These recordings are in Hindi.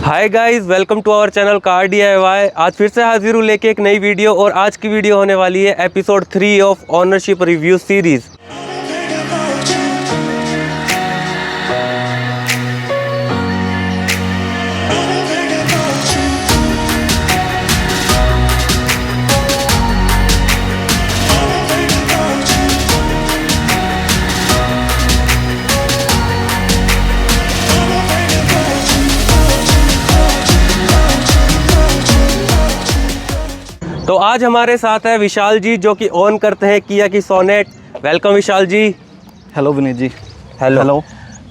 Hi guys, welcome to our channel car DIY। आज फिर से हाजिर हूँ लेके एक नई वीडियो। और आज की वीडियो होने वाली है episode 3 of ownership review series. तो आज हमारे साथ है विशाल जी, जो कि ओन करते हैं किया की सोनेट। वेलकम विशाल जी। हेलो विनीत जी। हेलो।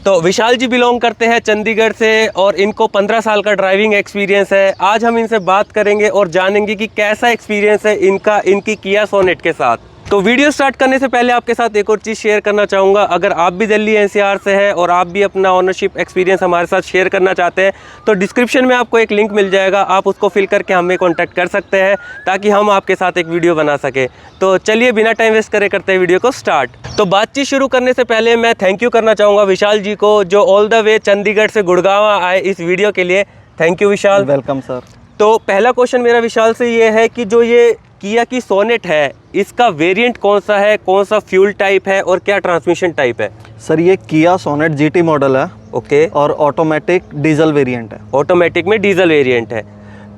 तो विशाल जी बिलोंग करते हैं चंडीगढ़ से और इनको 15 साल का ड्राइविंग एक्सपीरियंस है। आज हम इनसे बात करेंगे और जानेंगे कि कैसा एक्सपीरियंस है इनकी किया सोनेट के साथ। तो वीडियो स्टार्ट करने से पहले आपके साथ एक और चीज़ शेयर करना चाहूँगा। अगर आप भी दिल्ली NCR से हैं और आप भी अपना ओनरशिप एक्सपीरियंस हमारे साथ शेयर करना चाहते हैं तो डिस्क्रिप्शन में आपको एक लिंक मिल जाएगा, आप उसको फिल करके हमें कॉन्टैक्ट कर सकते हैं ताकि हम आपके साथ एक वीडियो बना सकें। तो चलिए बिना टाइम वेस्ट करते हैं वीडियो को स्टार्ट। तो बातचीत शुरू करने से पहले मैं थैंक यू करना चाहूँगा विशाल जी को, जो ऑल द वे चंडीगढ़ से गुड़गांव आए इस वीडियो के लिए। Thank you Vishal. Welcome sir. तो पहला क्वेश्चन मेरा विशाल से ये है कि जो ये किया की सोनेट है, इसका वेरिएंट कौन सा है, कौन सा फ्यूल टाइप है और क्या ट्रांसमिशन टाइप है? सर ये किया सोनेट GT मॉडल है। ओके। और ऑटोमेटिक डीजल वेरिएंट है। ऑटोमेटिक में डीजल वेरिएंट है।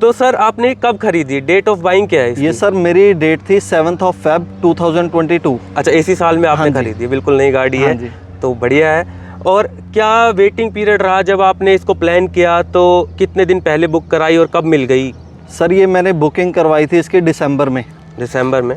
तो सर आपने कब खरीदी? डेट ऑफ बाइंग क्या है इसकी? ये सर मेरी डेट थी 7 Feb 2022। अच्छा, इसी साल में आपने खरीदी? बिल्कुल नई गाड़ी है। तो बढ़िया है। और क्या वेटिंग पीरियड रहा जब आपने इसको प्लान किया? तो कितने दिन पहले बुक कराई और कब मिल गई? सर ये मैंने बुकिंग करवाई थी इसकी दिसंबर में।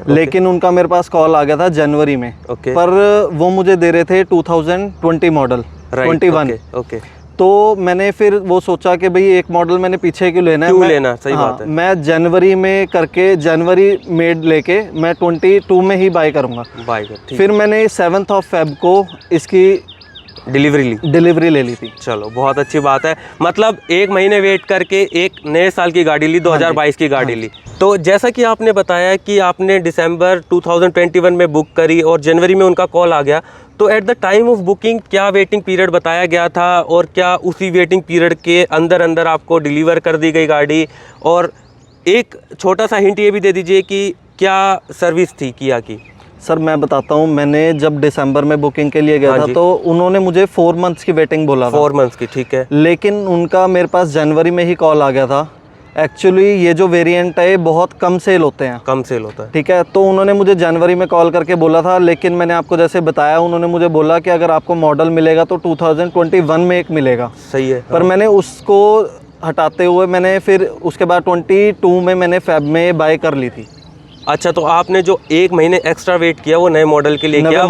लेकिन उनका मेरे पास कॉल आ गया था जनवरी में। पर वो मुझे दे रहे थे 2020 मॉडल 21। तो मैंने फिर वो सोचा कि भाई एक मॉडल मैंने पीछे क्यों लेना है, सही बात है। मैं जनवरी में करके जनवरी में लेके मैं 22 में ही बाय करूँगा। फिर मैंने 7 Feb को इसकी डिलीवरी ले ली थी। चलो बहुत अच्छी बात है। मतलब एक महीने वेट करके एक नए साल की गाड़ी ली, 2022 की गाड़ी ली। तो जैसा कि आपने बताया कि आपने दिसंबर 2021 में बुक करी और जनवरी में उनका कॉल आ गया, तो at the time of booking क्या वेटिंग पीरियड बताया गया था और क्या उसी वेटिंग पीरियड के अंदर आपको डिलीवर कर दी गई गाड़ी? और एक छोटा सा हिंट ये भी दे दीजिए कि क्या सर्विस थी किया की? सर मैं बताता हूँ, मैंने जब दिसंबर में बुकिंग के लिए गया था तो उन्होंने मुझे 4 मंथ्स की वेटिंग बोला था। 4 मंथ्स की, ठीक है। लेकिन उनका मेरे पास जनवरी में ही कॉल आ गया था। एक्चुअली ये जो वेरिएंट है बहुत कम सेल होते हैं, ठीक है। तो उन्होंने मुझे जनवरी में कॉल करके बोला था, लेकिन मैंने आपको जैसे बताया उन्होंने मुझे बोला कि अगर आपको मॉडल मिलेगा तो 2021 में एक मिलेगा। सही है। पर मैंने उसको हटाते हुए मैंने फिर उसके बाद 22 में मैंने फेब में बाय कर ली थी। अच्छा, तो आपने जो एक महीने एक्स्ट्रा वेट किया वो नए मॉडल के लिए किया,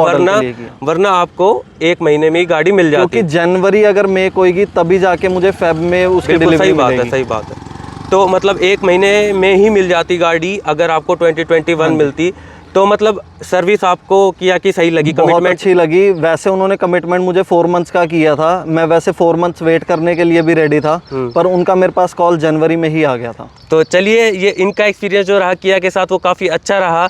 वरना आपको एक महीने में ही गाड़ी मिल जाती। क्योंकि जनवरी अगर मेक होगी तभी जाके मुझे फेब में उसकी डिलीवरी मिलेगी। सही बात है। तो मतलब एक महीने में ही मिल जाती गाड़ी अगर आपको 2021 मिलती। तो मतलब सर्विस आपको किया कि सही लगी? बहुत अच्छी लगी। वैसे उन्होंने कमिटमेंट मुझे 4 मंथ्स का किया था। मैं वैसे 4 मंथ्स वेट करने के लिए भी रेडी था, पर उनका मेरे पास कॉल जनवरी में ही आ गया था। तो चलिए, ये इनका एक्सपीरियंस जो रहा किया के साथ वो काफ़ी अच्छा रहा।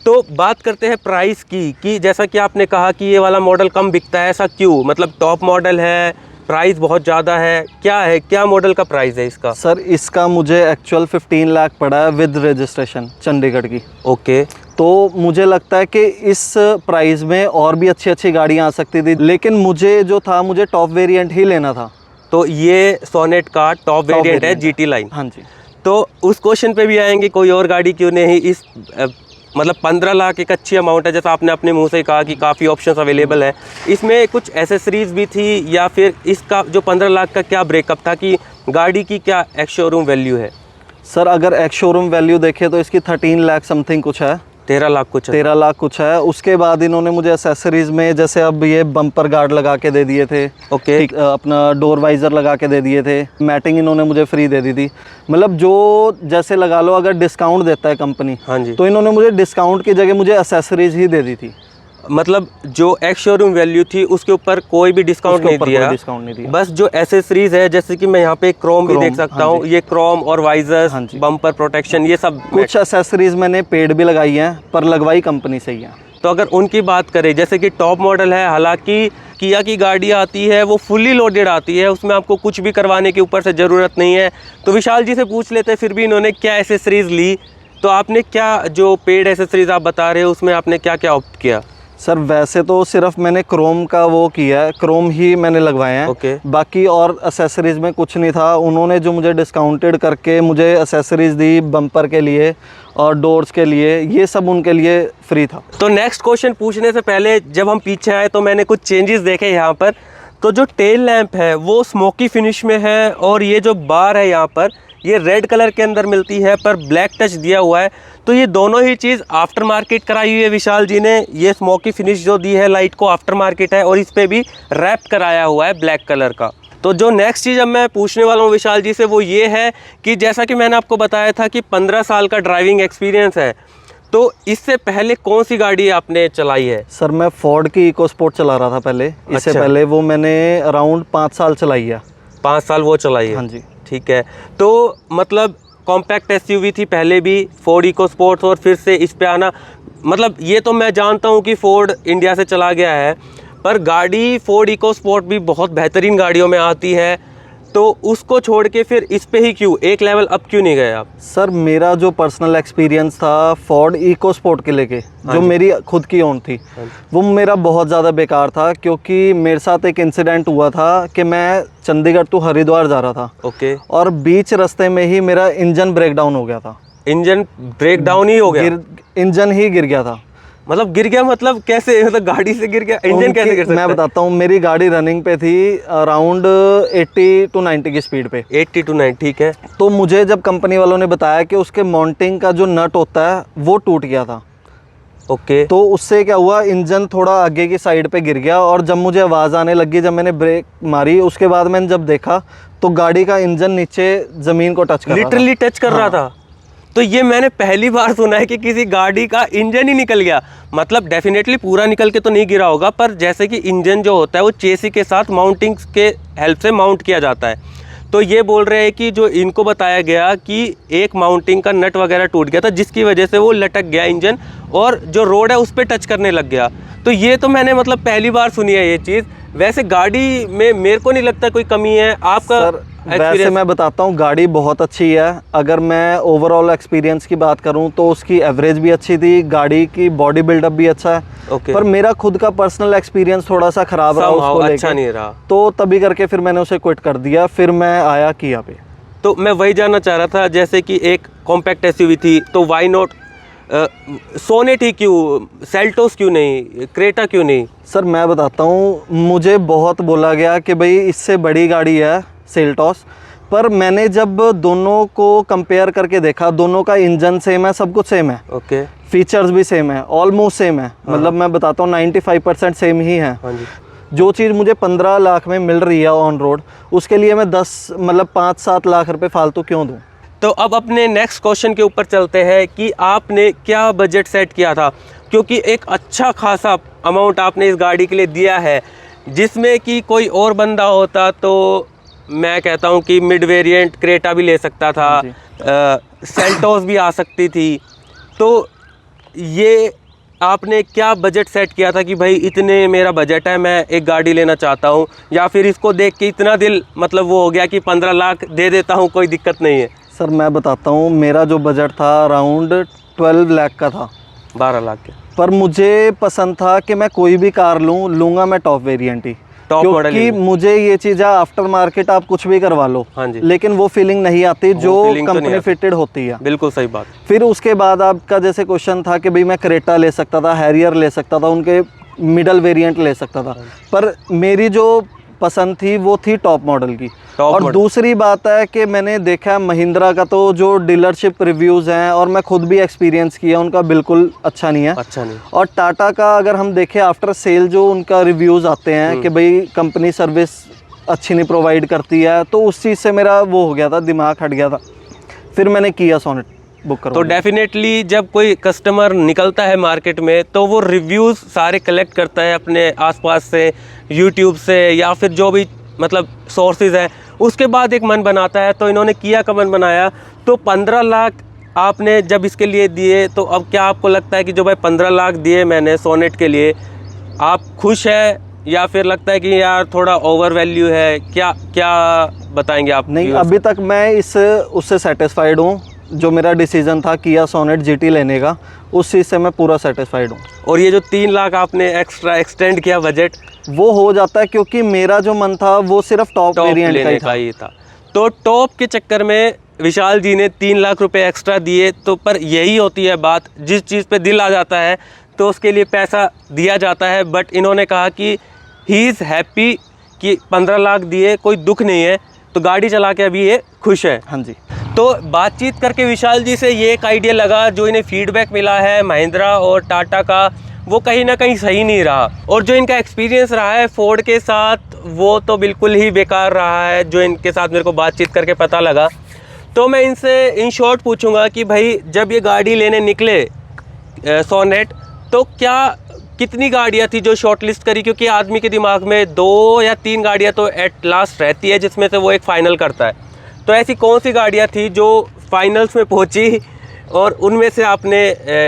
तो बात करते हैं प्राइस की कि जैसा कि आपने कहा कि ये वाला मॉडल कम बिकता है, ऐसा क्यों? मतलब टॉप मॉडल है, प्राइस बहुत ज़्यादा है, क्या मॉडल का प्राइस है इसका? सर इसका मुझे एक्चुअल 15 लाख पड़ा है विद रजिस्ट्रेशन चंडीगढ़ की। ओके। तो मुझे लगता है कि इस प्राइस में और भी अच्छी गाड़ियाँ आ सकती थी, लेकिन मुझे जो था मुझे टॉप वेरिएंट ही लेना था। तो ये सोनेट का टॉप वेरिएंट है GT लाइन। हाँ जी। तो उस क्वेश्चन पे भी आएंगे, कोई और गाड़ी क्यों नहीं? इस मतलब 15 लाख एक अच्छी अमाउंट है, जैसा आपने अपने मुंह से कहा कि काफ़ी ऑप्शंस अवेलेबल है। इसमें कुछ एसेसरीज भी थी या फिर इसका जो 15 लाख का क्या ब्रेकअप था कि गाड़ी की क्या एक्स शोरूम वैल्यू है? सर अगर एक्स शोरूम वैल्यू देखें तो इसकी 13 लाख समथिंग कुछ है। 13 लाख कुछ है। उसके बाद इन्होंने मुझे एसेसरीज में जैसे अब ये बम्पर गार्ड लगा के दे दिए थे। ओके। अपना डोर वाइजर लगा के दे दिए थे। मैटिंग इन्होंने मुझे फ्री दे दी थी। मतलब जो जैसे लगा लो अगर डिस्काउंट देता है कंपनी, हाँ जी, तो इन्होंने मुझे डिस्काउंट की जगह मुझे एसेसरीज ही दे दी थी। मतलब जो एक्स शोरूम वैल्यू थी उसके ऊपर कोई भी डिस्काउंट नहीं दिया। बस जो एसेसरीज है, जैसे कि मैं यहाँ पे क्रोम भी देख सकता हूँ, ये क्रोम और वाइजर, बम्पर प्रोटेक्शन, ये सब कुछ एसेसरीज मैंने पेड भी लगाई हैं, पर लगवाई कंपनी से ही है। तो अगर उनकी बात करें, जैसे कि टॉप मॉडल है, हालांकि किया की गाड़ी आती है वो फुल्ली लोडेड आती है, उसमें आपको कुछ भी करवाने की ऊपर से ज़रूरत नहीं है। तो विशाल जी से पूछ लेते हैं फिर भी इन्होंने क्या एसेसरीज़ ली, तो आपने क्या जो पेड एसेसरीज़ आप बता रहे हो उसमें आपने क्या क्या ऑप्ट किया? सर वैसे तो सिर्फ मैंने क्रोम का वो किया है, क्रोम ही मैंने लगवाए हैं। ओके। बाकी और एसेसरीज़ में कुछ नहीं था। उन्होंने जो मुझे डिस्काउंटेड करके मुझे एसेसरीज़ दी बम्पर के लिए और डोर्स के लिए, ये सब उनके लिए फ्री था। तो नेक्स्ट क्वेश्चन पूछने से पहले जब हम पीछे आए तो मैंने कुछ चेंजेस देखे यहाँ पर। तो जो टेल लैंप है वो स्मोकी फिनिश में है, और ये जो बार है यहाँ पर ये रेड कलर के अंदर मिलती है पर ब्लैक टच दिया हुआ है। तो ये दोनों ही चीज़ आफ्टर मार्केट कराई हुई है विशाल जी ने। ये स्मोकी फिनिश जो दी है लाइट को आफ्टर मार्केट है, और इस पर भी रैप कराया हुआ है ब्लैक कलर का। तो जो नेक्स्ट चीज़ अब मैं पूछने वाला हूँ विशाल जी से वो ये है कि जैसा कि मैंने आपको बताया था कि 15 साल का ड्राइविंग एक्सपीरियंस है, तो इससे पहले कौन सी गाड़ी आपने चलाई है? सर मैं फोर्ड की इको स्पोर्ट चला रहा था पहले। इससे अच्छा। पहले वो मैंने अराउंड 5 साल चलाई है। 5 साल वो चलाई है? हाँ जी। ठीक है। तो मतलब कॉम्पैक्ट एसयूवी थी पहले भी फोर्ड इको स्पोर्ट्स, और फिर से इस पे आना, मतलब ये तो मैं जानता हूँ कि फोर्ड इंडिया से चला गया है, पर गाड़ी फोर्ड इको स्पोर्ट भी बहुत बेहतरीन गाड़ियों में आती है, तो उसको छोड़ के फिर इस पे ही क्यों, एक लेवल अप क्यों नहीं गए आप? सर मेरा जो पर्सनल एक्सपीरियंस था फोर्ड इको स्पोर्ट के लेके, जो मेरी खुद की ओन थी, वो मेरा बहुत ज़्यादा बेकार था। क्योंकि मेरे साथ एक इंसिडेंट हुआ था कि मैं चंडीगढ़ टू हरिद्वार जा रहा था। ओके। और बीच रास्ते में ही मेरा इंजन ब्रेक डाउन हो गया था। इंजन ब्रेक डाउन ही हो गया? इंजन ही गिर गया था। मतलब गिर गया मतलब कैसे, मतलब गाड़ी से गिर गया? इंजन कैसे गिर सकता है? मैं बताता हूँ, मेरी गाड़ी रनिंग पे थी अराउंड 80 टू 90 की स्पीड पे। 80 to 90, ठीक है। तो मुझे जब कंपनी वालों ने बताया कि उसके माउंटिंग का जो नट होता है वो टूट गया था। ओके। तो उससे क्या हुआ, इंजन थोड़ा आगे की साइड पे गिर गया, और जब मुझे आवाज़ आने लगी, जब मैंने ब्रेक मारी, उसके बाद मैंने जब देखा तो गाड़ी का इंजन नीचे ज़मीन को टच कर रहा था। लिटरली टच कर रहा था? तो ये मैंने पहली बार सुना है कि किसी गाड़ी का इंजन ही निकल गया। मतलब डेफिनेटली पूरा निकल के तो नहीं गिरा होगा, पर जैसे कि इंजन जो होता है वो चेसी के साथ माउंटिंग के हेल्प से माउंट किया जाता है। तो ये बोल रहे हैं कि जो इनको बताया गया कि एक माउंटिंग का नट वगैरह टूट गया था, जिसकी वजह से वो लटक गया इंजन, और जो रोड है उस पर टच करने लग गया। तो ये तो मैंने मतलब पहली बार सुनी है ये चीज़। वैसे गाड़ी में मेरे को नहीं लगता कोई कमी है। आपका वैसे मैं बताता हूँ, गाड़ी बहुत अच्छी है। अगर मैं ओवरऑल एक्सपीरियंस की बात करूँ तो उसकी एवरेज भी अच्छी थी, गाड़ी की बॉडी बिल्डअप भी अच्छा है। ओके। पर मेरा खुद का पर्सनल एक्सपीरियंस थोड़ा सा खराब रहा उसको लेके, अच्छा नहीं रहा, तो तभी करके फिर मैंने उसे क्विट कर दिया। फिर मैं आया किया पे। तो मैं वही जानना चाह रहा था, जैसे कि एक कॉम्पैक्ट एसयूवी थी, तो वाई नॉट सोनेट ही क्यों, सेल्टोस क्यों नहीं, क्रेटा क्यों नहीं? सर मैं बताता हूँ, मुझे बहुत बोला गया कि भाई इससे बड़ी गाड़ी है सेल्टोस, पर मैंने जब दोनों को कंपेयर करके देखा, दोनों का इंजन सेम है, सब कुछ सेम है। ओके। फीचर्स भी सेम है, ऑलमोस्ट सेम है। मतलब मैं बताता हूँ 95% सेम ही है। हाँ जी। जो चीज़ मुझे 15 लाख में मिल रही है ऑन रोड, उसके लिए मैं 5-7 लाख रुपए फालतू क्यों दूँ? तो अब अपने नेक्स्ट क्वेश्चन के ऊपर चलते हैं कि आपने क्या बजट सेट किया था, क्योंकि एक अच्छा खासा अमाउंट आपने इस गाड़ी के लिए दिया है, जिसमें कि कोई और बंदा होता तो मैं कहता हूं कि मिड वेरिएंट क्रेटा भी ले सकता था, सेल्टोस भी आ सकती थी। तो ये आपने क्या बजट सेट किया था कि भाई इतने मेरा बजट है, मैं एक गाड़ी लेना चाहता हूं, या फिर इसको देख के इतना दिल मतलब वो हो गया कि 15 लाख दे देता हूं, कोई दिक्कत नहीं है? सर मैं बताता हूँ, मेरा जो बजट था अराउंड 12 लाख का था। 12 लाख के। पर मुझे पसंद था कि मैं कोई भी कार लूँगा मैं टॉप वेरिएंट ही, टॉप मॉडल। क्योंकि मुझे ये चीज़ है, आफ्टर मार्केट आप कुछ भी करवा लो, हाँ जी, लेकिन वो फीलिंग नहीं आती जो कंपनी फिटेड होती है। बिल्कुल सही बात। फिर उसके बाद आपका जैसे क्वेश्चन था कि भाई मैं क्रेटा ले सकता था, हैरियर ले सकता था, उनके मिडल वेरिएंट ले सकता था, पर मेरी जो पसंद थी वो थी टॉप मॉडल की। और दूसरी बात है कि मैंने देखा है महिंद्रा का तो जो डीलरशिप रिव्यूज़ हैं, और मैं खुद भी एक्सपीरियंस किया, उनका बिल्कुल अच्छा नहीं है। अच्छा नहीं। और टाटा का अगर हम देखें आफ्टर सेल जो उनका रिव्यूज़ आते हैं कि भाई कंपनी सर्विस अच्छी नहीं प्रोवाइड करती है, तो उस चीज़ से मेरा वो हो गया था, दिमाग हट गया था। फिर मैंने किया सोनेट बुक करो। तो डेफिनेटली जब कोई कस्टमर निकलता है मार्केट में तो वो रिव्यूज़ सारे कलेक्ट करता है अपने आसपास से, यूट्यूब से, या फिर जो भी मतलब सोर्सेज हैं, उसके बाद एक मन बनाता है। तो इन्होंने किया का मन बनाया, तो 15 लाख आपने जब इसके लिए दिए तो अब क्या आपको लगता है कि जो भाई 15 लाख दिए मैंने सोनेट के लिए, आप खुश है या फिर लगता है कि यार थोड़ा ओवर वैल्यू है? क्या क्या बताएंगे आप? नहीं, अभी तक मैं उससे सेटिस्फाइड हूँ। जो मेरा डिसीजन था किया सोनेट जीटी लेने का, उस चीज़ से मैं पूरा सेटिस्फाइड हूँ। और ये जो 3 लाख आपने एक्स्ट्रा एक्सटेंड किया बजट, वो हो जाता है क्योंकि मेरा जो मन था वो सिर्फ टॉप वेरिएंट लेने का ही था। तो टॉप के चक्कर में विशाल जी ने 3 लाख रुपए एक्स्ट्रा दिए। तो पर यही होती है बात, जिस चीज़ पे दिल आ जाता है तो उसके लिए पैसा दिया जाता है। बट इन्होंने कहा कि ही इज़ हैप्पी कि 15 लाख दिए, कोई दुख नहीं है, तो गाड़ी चला के अभी ये खुश है। हाँ जी। तो बातचीत करके विशाल जी से ये एक आइडिया लगा, जो इन्हें फीडबैक मिला है महिंद्रा और टाटा का, वो कहीं ना कहीं सही नहीं रहा। और जो इनका एक्सपीरियंस रहा है फोर्ड के साथ, वो तो बिल्कुल ही बेकार रहा है, जो इनके साथ मेरे को बातचीत करके पता लगा। तो मैं इनसे इन शॉर्ट पूछूंगा कि भाई जब ये गाड़ी लेने निकले सोनेट, तो कितनी गाड़ियाँ थी जो शॉर्ट लिस्ट करी? क्योंकि आदमी के दिमाग में 2 या 3 गाड़ियाँ तो एट लास्ट रहती है जिसमें से वो एक फ़ाइनल करता है। तो ऐसी कौन सी गाड़ियाँ थी जो फाइनल्स में पहुँची और उनमें से आपने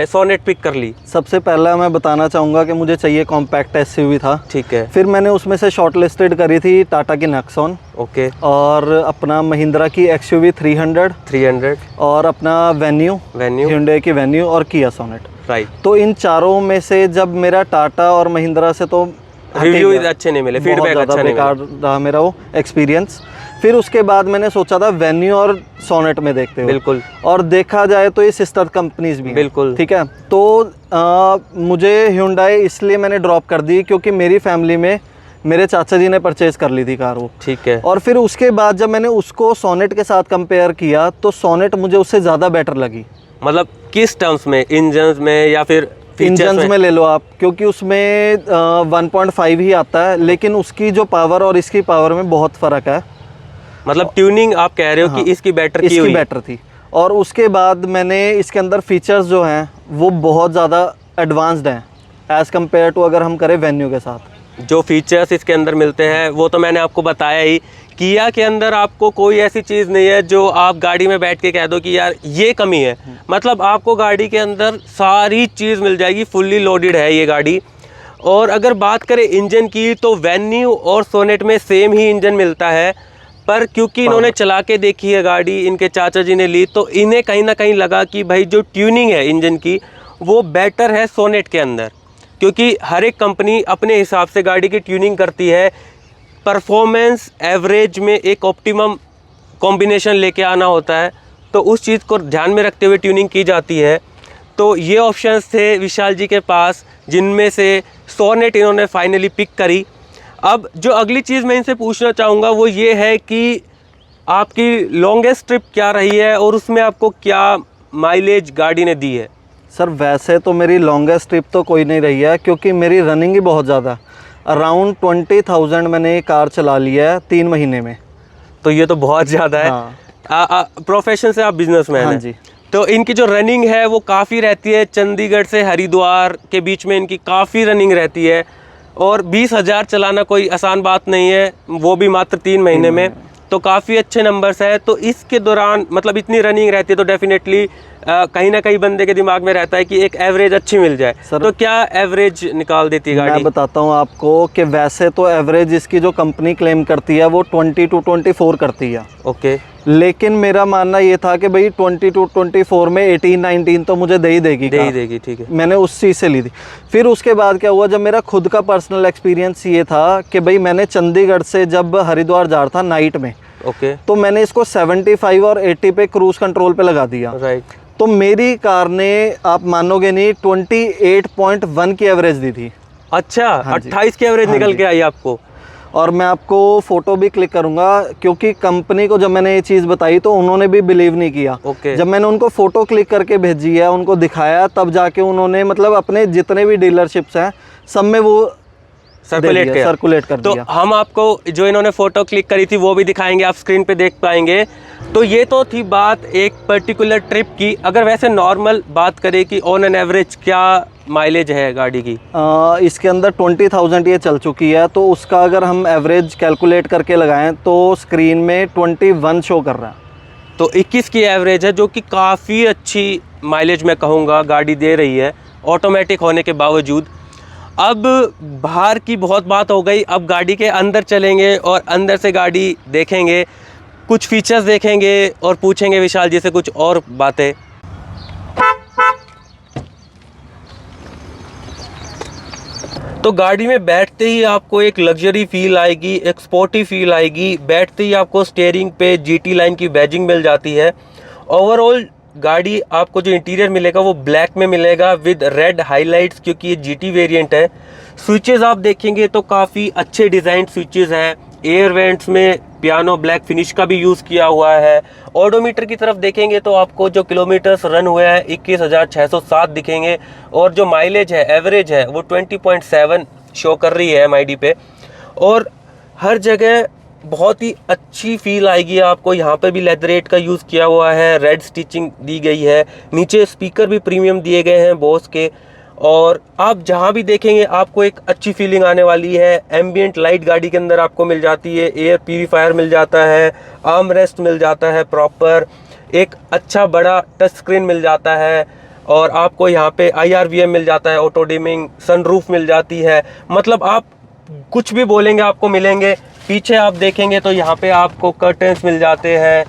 सोनेट पिक कर ली? सबसे पहला मैं बताना चाहूँगा कि मुझे चाहिए कॉम्पैक्ट एसयूवी था। ठीक है। फिर मैंने उसमें से शॉर्ट लिस्टेड करी थी टाटा की नेक्सॉन, ओके, और अपना महिंद्रा की एक्सयूवी 300 और अपना वेन्यू Hyundai की वेन्यू और किया सोनेट। राइट। तो इन चारों में से जब मेरा टाटा और महिंद्रा से तो रिव्यू अच्छे नहीं मिले, फीडबैक अच्छा नहीं बेकार रहा मेरा वो एक्सपीरियंस। फिर उसके बाद मैंने सोचा था वेन्यू और सोनेट में देखते हुए, बिल्कुल, और देखा जाए तो ये सिस्टर कंपनीज भी हैं। बिल्कुल, ठीक है। तो मुझे Hyundai इसलिए मैंने ड्रॉप कर दी क्योंकि मेरी फैमिली में मेरे चाचा जी ने परचेज कर ली थी कार वो। ठीक है। और फिर उसके बाद जब मैंने उसको सोनेट के साथ कंपेयर किया तो सोनेट मुझे उससे ज़्यादा बेटर लगी। मतलब किस टर्म्स में? इंजन्स में या फिर इंजन्स में ले लो आप, क्योंकि उसमें 1.5 ही आता है, लेकिन उसकी जो पावर और इसकी पावर में बहुत फ़र्क है। मतलब ट्यूनिंग आप कह रहे हो कि इसकी बेटर की हुई? बेटर थी। और उसके बाद मैंने इसके अंदर फीचर्स जो हैं वो बहुत ज़्यादा एडवांस्ड हैं एज़ कम्पेयर टू अगर हम करें वेन्यू के साथ। जो फीचर्स इसके अंदर मिलते हैं वो तो मैंने आपको बताया ही। किया के अंदर आपको कोई ऐसी चीज़ नहीं है जो आप गाड़ी में बैठ के कह दो कि यार ये कमी है। मतलब आपको गाड़ी के अंदर सारी चीज़ मिल जाएगी, फुल्ली लोडेड है ये गाड़ी। और अगर बात करें इंजन की तो वेन्यू और सोनेट में सेम ही इंजन मिलता है, पर क्योंकि इन्होंने चला के देखी है गाड़ी, इनके चाचा जी ने ली, तो इन्हें कहीं ना कहीं लगा कि भाई जो ट्यूनिंग है इंजन की वो बेटर है सोनेट के अंदर। क्योंकि हर एक कंपनी अपने हिसाब से गाड़ी की ट्यूनिंग करती है, परफॉर्मेंस एवरेज में एक ऑप्टिमम कॉम्बिनेशन लेके आना होता है, तो उस चीज़ को ध्यान में रखते हुए ट्यूनिंग की जाती है। तो ये ऑप्शंस थे विशाल जी के पास, जिनमें से सोनेट इन्होंने फाइनली पिक करी। अब जो अगली चीज़ मैं इनसे पूछना चाहूँगा वो ये है कि आपकी लॉन्गेस्ट ट्रिप क्या रही है और उसमें आपको क्या माइलेज गाड़ी ने दी है? सर वैसे तो मेरी लॉन्गेस्ट ट्रिप तो कोई नहीं रही है, क्योंकि मेरी रनिंग ही बहुत ज़्यादा, अराउंड 20,000 मैंने ये कार चला लिया है 3 महीने में। तो ये तो बहुत ज़्यादा है। हाँ। प्रोफेशन से आप बिजनेसमैन हाँ हैं जी। तो इनकी जो रनिंग है वो काफ़ी रहती है, चंडीगढ़ से हरिद्वार के बीच में इनकी काफ़ी रनिंग रहती है। और 20,000 चलाना कोई आसान बात नहीं है, वो भी मात्र 3 महीने में, तो काफ़ी अच्छे नंबर्स है। तो इसके दौरान मतलब इतनी रनिंग रहती है तो डेफिनेटली कहीं ना कहीं बंदे के दिमाग में रहता है कि एक एवरेज अच्छी मिल जाए। तो क्या एवरेज निकाल देती है गाड़ी? मैं बताता हूँ आपको कि वैसे तो एवरेज इसकी जो कंपनी क्लेम करती है वो 20 to 24 करती है। ओके। लेकिन मेरा मानना ये था कि भाई 20 to 24 में 18-19 तो मुझे दे ही देगी। ठीक है। मैंने उस चीज़ से ली थी। फिर उसके बाद क्या हुआ, जब मेरा खुद का पर्सनल एक्सपीरियंस ये था कि भाई मैंने चंडीगढ़ से जब हरिद्वार जा रहा था नाइट में, ओके, तो मैंने इसको 75 और 80 पे क्रूज कंट्रोल पे लगा दिया। राइट। तो मेरी कार ने, आप मानोगे नहीं, 28.1 की एवरेज दी थी। अच्छा, 28 की एवरेज निकल के आई आपको? और मैं आपको फ़ोटो भी क्लिक करूंगा, क्योंकि कंपनी को जब मैंने ये चीज़ बताई तो उन्होंने भी बिलीव नहीं किया। जब मैंने उनको फ़ोटो क्लिक करके भेजी है, उनको दिखाया, तब जाके उन्होंने मतलब अपने जितने भी डीलरशिप्स हैं सब में वो सर्कुलेट कर दिया। तो हम आपको जो इन्होंने फ़ोटो क्लिक करी थी वो भी दिखाएंगे, आप स्क्रीन पे देख पाएंगे। तो ये तो थी बात एक पर्टिकुलर ट्रिप की। अगर वैसे नॉर्मल बात करें कि ऑन एन एवरेज क्या माइलेज है गाड़ी की? इसके अंदर 20,000 ये चल चुकी है, तो उसका अगर हम एवरेज कैलकुलेट करके लगाएं तो स्क्रीन में 21 शो कर रहा है। तो 21 की एवरेज है, जो कि काफ़ी अच्छी माइलेज मैं कहूँगा गाड़ी दे रही है ऑटोमेटिक होने के बावजूद। अब बाहर की बहुत बात हो गई, अब गाड़ी के अंदर चलेंगे और अंदर से गाड़ी देखेंगे, कुछ फीचर्स देखेंगे और पूछेंगे विशाल जी से कुछ और बातें। तो गाड़ी में बैठते ही आपको एक लग्जरी फील आएगी, एक स्पोर्टी फील आएगी। बैठते ही आपको स्टीयरिंग पे GT लाइन की बैजिंग मिल जाती है। ओवरऑल गाड़ी आपको जो इंटीरियर मिलेगा वो ब्लैक में मिलेगा विद रेड हाइलाइट्स, क्योंकि ये GT वेरिएंट है। स्विचेस आप देखेंगे तो काफ़ी अच्छे डिज़ाइन स्विचेस हैं। एयर वेंट्स में पियानो ब्लैक फिनिश का भी यूज़ किया हुआ है। ऑडोमीटर की तरफ देखेंगे तो आपको जो किलोमीटर्स रन हुए हैं 21,607 दिखेंगे, और जो माइलेज है एवरेज है वो 20.7 शो कर रही है MID पे। और हर जगह बहुत ही अच्छी फील आएगी आपको। यहाँ पे भी लेदरेट का यूज़ किया हुआ है, रेड स्टिचिंग दी गई है, नीचे स्पीकर भी प्रीमियम दिए गए हैं बोस के। और आप जहाँ भी देखेंगे आपको एक अच्छी फीलिंग आने वाली है। एम्बियंट लाइट गाड़ी के अंदर आपको मिल जाती है, एयर प्यूरीफायर मिल जाता है, आर्म रेस्ट मिल जाता है प्रॉपर, एक अच्छा बड़ा टच स्क्रीन मिल जाता है, और आपको यहाँ पे IRVM मिल जाता है, ऑटो डिमिंग, सनरूफ मिल जाती है। मतलब आप कुछ भी बोलेंगे आपको मिलेंगे। पीछे आप देखेंगे तो यहाँ पे आपको कर्टेंस मिल जाते हैं,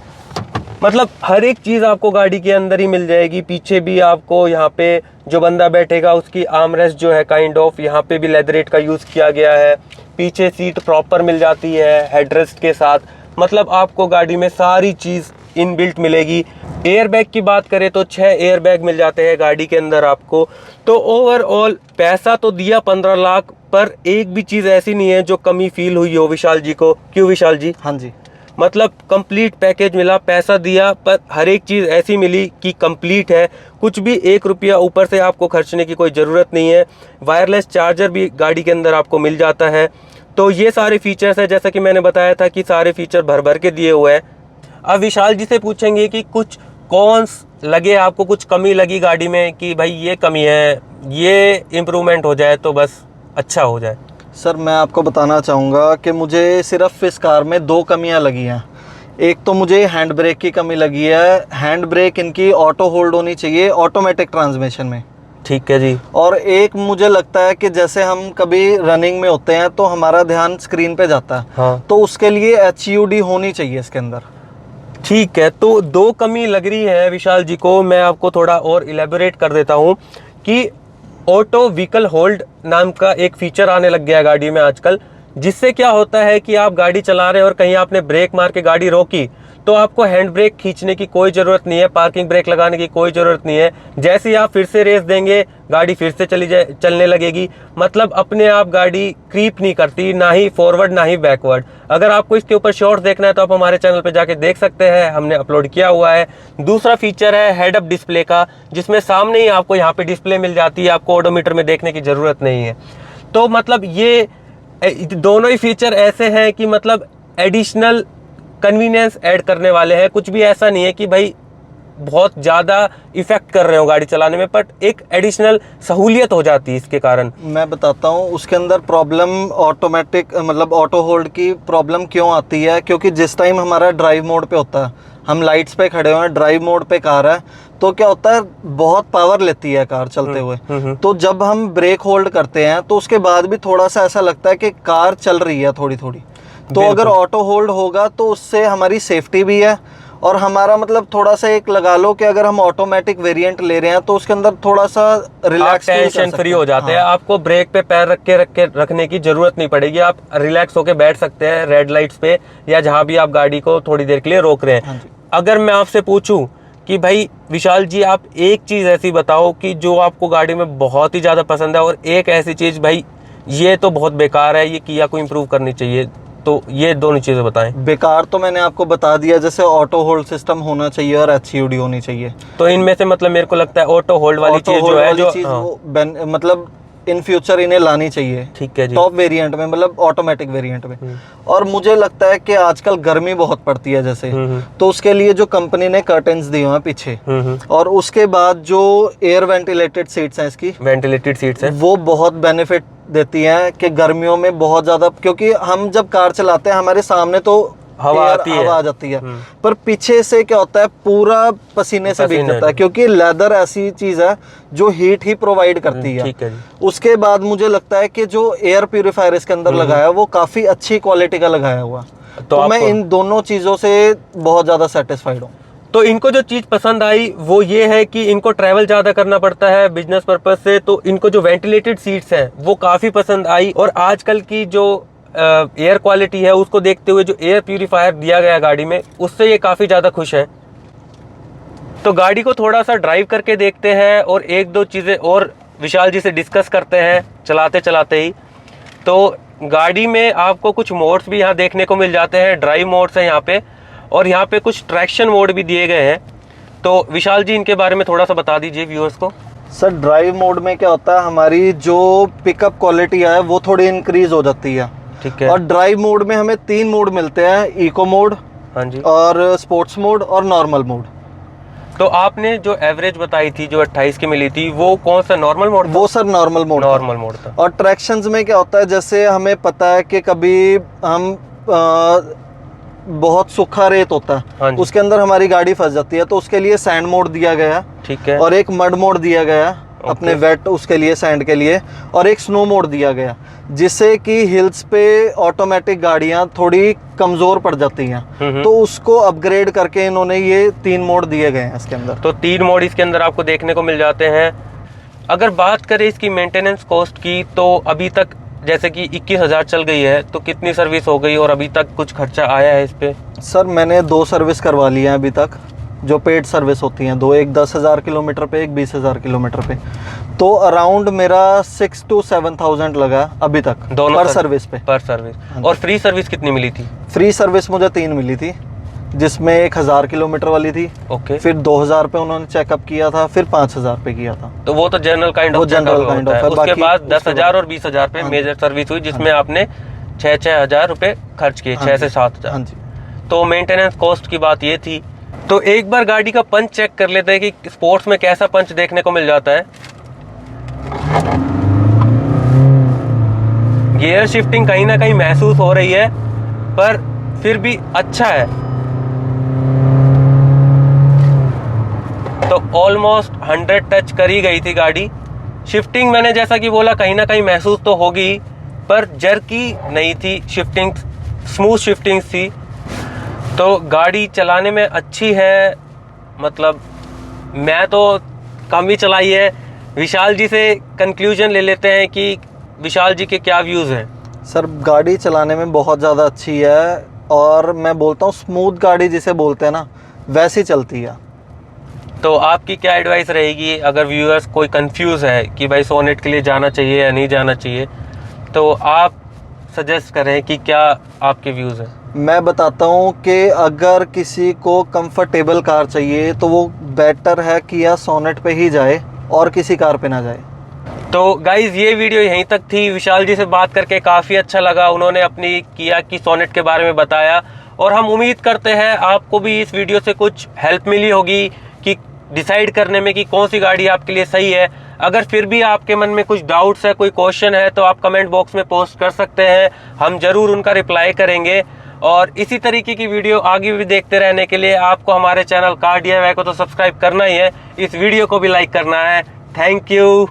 मतलब हर एक चीज़ आपको गाड़ी के अंदर ही मिल जाएगी। पीछे भी आपको यहाँ पे जो बंदा बैठेगा उसकी आर्मरेस्ट जो है काइंड ऑफ यहाँ पे भी लेदरेट का यूज़ किया गया है। पीछे सीट प्रॉपर मिल जाती है हेडरेस्ट के साथ। मतलब आपको गाड़ी में सारी चीज़ इनबिल्ट मिलेगी। एयरबैग की बात करें तो 6 एयरबैग मिल जाते हैं गाड़ी के अंदर आपको। तो ओवरऑल पैसा तो दिया 15 लाख, पर एक भी चीज़ ऐसी नहीं है जो कमी फील हुई हो विशाल जी को। क्यों विशाल जी? हाँ जी, मतलब कंप्लीट पैकेज मिला, पैसा दिया पर हर एक चीज़ ऐसी मिली कि कंप्लीट है। कुछ भी 1 रुपया ऊपर से आपको खर्चने की कोई ज़रूरत नहीं है। वायरलेस चार्जर भी गाड़ी के अंदर आपको मिल जाता है। तो ये सारे फीचर्स है, जैसा कि मैंने बताया था कि सारे फीचर भर भर के दिए हुए हैं। अब विशाल जी से पूछेंगे कि कुछ कॉन्स लगे आपको, कुछ कमी लगी गाड़ी में कि भाई ये कमी है, ये इम्प्रूवमेंट हो जाए तो बस अच्छा हो जाए। सर मैं आपको बताना चाहूँगा कि मुझे सिर्फ इस कार में 2 कमियाँ लगी हैं। एक तो मुझे हैंड ब्रेक की कमी लगी है। हैंड ब्रेक इनकी ऑटो होल्ड होनी चाहिए ऑटोमेटिक ट्रांसमिशन में। ठीक है जी। और एक मुझे लगता है कि जैसे हम कभी रनिंग में होते हैं तो हमारा ध्यान स्क्रीन पे जाता है। हाँ। तो उसके लिए HUD होनी चाहिए इसके अंदर। ठीक है, तो 2 कमी लग रही है विशाल जी को। मैं आपको थोड़ा और इलेबोरेट कर देता हूँ कि ऑटो व्हीकल होल्ड नाम का एक फीचर आने लग गया है गाड़ी में आजकल, जिससे क्या होता है कि आप गाड़ी चला रहे हैं और कहीं आपने ब्रेक मार के गाड़ी रोकी तो आपको हैंड ब्रेक खींचने की कोई ज़रूरत नहीं है, पार्किंग ब्रेक लगाने की कोई ज़रूरत नहीं है। जैसे ही आप फिर से रेस देंगे गाड़ी फिर से चलने लगेगी। मतलब अपने आप गाड़ी क्रीप नहीं करती, ना ही फॉरवर्ड ना ही बैकवर्ड। अगर आपको इसके ऊपर शॉर्ट्स देखना है तो आप हमारे चैनल पर जाके देख सकते हैं, हमने अपलोड किया हुआ है। दूसरा फीचर है हेड अप डिस्प्ले का, जिसमें सामने ही आपको यहाँ पे डिस्प्ले मिल जाती है, आपको ओडोमीटर में देखने की ज़रूरत नहीं है। तो मतलब ये दोनों ही फीचर ऐसे हैं कि मतलब एडिशनल कन्वीनियंस ऐड करने वाले हैं। कुछ भी ऐसा नहीं है कि भाई बहुत ज़्यादा इफेक्ट कर रहे हो गाड़ी चलाने में, बट एक एडिशनल सहूलियत हो जाती है इसके कारण। मैं बताता हूँ उसके अंदर प्रॉब्लम ऑटोमेटिक मतलब ऑटो होल्ड की प्रॉब्लम क्यों आती है। क्योंकि जिस टाइम हमारा ड्राइव मोड पे होता है, हम लाइट्स पे खड़े हुए हैं, ड्राइव मोड पे कार है, तो क्या होता है बहुत पावर लेती है कार चलते हुए। तो जब हम ब्रेक होल्ड करते हैं तो उसके बाद भी थोड़ा सा ऐसा लगता है कि कार चल रही है थोड़ी थोड़ी। तो अगर ऑटो होल्ड होगा तो उससे हमारी सेफ्टी भी है, और हमारा मतलब थोड़ा सा एक लगा लो कि अगर हम ऑटोमेटिक वेरिएंट ले रहे हैं तो उसके अंदर थोड़ा सा रिलैक्स, टेंशन फ्री हो जाते हैं। आपको ब्रेक पे पैर रखने की जरूरत नहीं पड़ेगी, आप रिलैक्स होके बैठ सकते हैं रेड लाइट्स पे या जहां भी आप गाड़ी को थोड़ी देर के लिए रोक रहे हैं। अगर मैं आपसे पूछूं कि भाई विशाल जी आप एक चीज़ ऐसी बताओ कि जो आपको गाड़ी में बहुत ही ज़्यादा पसंद है, और एक ऐसी चीज़ भाई ये तो बहुत बेकार है, ये किया को इम्प्रूव करनी चाहिए, तो ये दोनों चीज़ें बताएं। बेकार तो मैंने आपको बता दिया, जैसे ऑटो होल्ड सिस्टम होना चाहिए और HUD होनी चाहिए। तो इनमें से मतलब मेरे को लगता है ऑटो होल्ड वाली चीज़ जो है जो वो मतलब इन फ्यूचर इन्हें लानी चाहिए। ठीक है जी। टॉप वेरिएंट में मतलब ऑटोमेटिक वेरिएंट में। और मुझे लगता है कि आजकल गर्मी बहुत पड़ती है जैसे, तो उसके लिए जो कंपनी ने कर्टेन्स दिए हैं पीछे, और उसके बाद जो एयर वेंटिलेटेड सीट्स हैं, इसकी वेंटिलेटेड सीट्स हैं, वो बहुत बेनिफिट देती हैं कि गर्मियों में बहुत ज़्यादा, क्योंकि हम जब कार चलाते हैं हमारे सामने तो हवा आती है, हवा आ जाती है। पर पीछे से क्या होता है, पूरा पसीने से भीग जाता है, क्योंकि लेदर ऐसी चीज है जो हीट ही प्रोवाइड करती है। ठीक है जी। उसके बाद मुझे लगता है कि जो एयर प्यूरिफायर इसके अंदर लगाया वो काफी अच्छी क्वालिटी का लगाया हुआ, तो मैं इन दोनों चीजों से बहुत ज्यादा सेटिस्फाइड हूँ। तो इनको जो चीज़ पसंद आई वो ये है कि इनको ट्रैवल ज़्यादा करना पड़ता है बिजनेस पर्पज से, तो इनको जो वेंटिलेटेड सीट्स हैं वो काफ़ी पसंद आई, और आजकल की जो एयर क्वालिटी है उसको देखते हुए जो एयर प्यूरीफायर दिया गया गाड़ी में, उससे ये काफ़ी ज़्यादा खुश है। तो गाड़ी को थोड़ा सा ड्राइव करके देखते हैं और एक दो चीज़ें और विशाल जी से डिस्कस करते हैं चलाते चलाते ही। तो गाड़ी में आपको कुछ मोड्स भी यहाँ देखने को मिल जाते हैं, ड्राइव मोड्स हैं यहाँ पे, और यहाँ पे कुछ ट्रैक्शन मोड भी दिए गए हैं। तो विशाल जी इनके बारे में थोड़ा सा बता दीजिए व्यूअर्स को। सर ड्राइव मोड में क्या होता है, हमारी जो पिकअप क्वालिटी है वो थोड़ी इंक्रीज हो जाती है। ठीक है। और ड्राइव मोड में हमें 3 मोड मिलते हैं, इको मोड, हाँ जी, और स्पोर्ट्स मोड और नॉर्मल मोड। तो आपने जो एवरेज बताई थी जो 28 की मिली थी वो कौन सा नॉर्मल मोड था? वो सर नॉर्मल मोड था। और ट्रैक्शंस में क्या होता है, जैसे हमें पता है कि कभी हम बहुत सूखा रेत होता है, हाँ जी, उसके अंदर हमारी गाड़ी फंस जाती है, तो उसके लिए सैंड मोड दिया गया। ठीक है। और एक मड मोड दिया गया अपने वेट उसके लिए, सैंड के लिए, और एक स्नो मोड दिया गया, जिससे कि हिल्स पे ऑटोमेटिक गाड़ियां थोड़ी कमजोर पड़ जाती हैं, तो उसको अपग्रेड करके इन्होंने ये 3 मोड दिए गए हैं इसके अंदर। तो 3 मोड इसके अंदर आपको देखने को मिल जाते हैं। अगर बात करें इसकी मेंटेनेंस कॉस्ट की, तो अभी तक जैसे कि 21,000 चल गई है, तो कितनी सर्विस हो गई और अभी तक कुछ खर्चा आया है इस पे? सर मैंने 2 सर्विस करवा ली हैं अभी तक, जो पेड सर्विस होती हैं 2, एक 10,000 किलोमीटर पे, एक 20,000 किलोमीटर पे। तो अराउंड मेरा 6 to 7,000 लगा अभी तक दोनों पर सर्विस पे। पर सर्विस। और फ्री सर्विस कितनी मिली थी? फ्री सर्विस मुझे 3 मिली थी, जिसमें 1,000 किलोमीटर वाली थी, ओके, फिर 2,000 पे उन्होंने चेकअप किया था, फिर 5,000 पे किया था। तो वो तो जनरल काइंड ऑफ है। उसके बाद 10,000 और 20,000 पे मेजर सर्विस हुई, जिसमें आपने 6,000 रुपए खर्च किए, 6 से 7,000। हाँ जी। तो मेंटेनेंस कॉस्ट की बात ये थी। तो एक बार गाड़ी का पंच चेक कर लेते हैं कि स्पोर्ट्स में कैसा पंच देखने को मिल जाता है। गियर शिफ्टिंग कहीं ना कहीं महसूस हो रही है, पर फिर भी अच्छा है। तो ऑलमोस्ट 100 टच कर ही गई थी गाड़ी। शिफ्टिंग मैंने जैसा कि बोला कहीं ना कहीं महसूस तो होगी, पर जर्की नहीं थी शिफ्टिंग, स्मूथ शिफ्टिंग थी। तो गाड़ी चलाने में अच्छी है, मतलब मैं तो कम ही चलाई है। विशाल जी से कंक्लूजन ले लेते हैं कि विशाल जी के क्या व्यूज़ हैं। सर गाड़ी चलाने में बहुत ज़्यादा अच्छी है, और मैं बोलता हूँ स्मूथ गाड़ी जिसे बोलते हैं ना, वैसी चलती है। तो आपकी क्या एडवाइस रहेगी अगर व्यूअर्स कोई कंफ्यूज है कि भाई सोनेट के लिए जाना चाहिए या नहीं जाना चाहिए, तो आप सजेस्ट करें कि क्या आपके व्यूज़ हैं? मैं बताता हूँ कि अगर किसी को कंफर्टेबल कार चाहिए तो वो बेटर है कि या सोनेट पे ही जाए और किसी कार पे ना जाए। तो गाइज ये वीडियो यहीं तक थी। विशाल जी से बात करके काफ़ी अच्छा लगा, उन्होंने अपनी किया की सोनेट के बारे में बताया, और हम उम्मीद करते हैं आपको भी इस वीडियो से कुछ हेल्प मिली होगी कि डिसाइड करने में कि कौन सी गाड़ी आपके लिए सही है। अगर फिर भी आपके मन में कुछ डाउट्स है, कोई क्वेश्चन है, तो आप कमेंट बॉक्स में पोस्ट कर सकते हैं, हम ज़रूर उनका रिप्लाई करेंगे। और इसी तरीके की वीडियो आगे भी देखते रहने के लिए आपको हमारे चैनल कार DIY को तो सब्सक्राइब करना ही है, इस वीडियो को भी लाइक करना है। Thank you.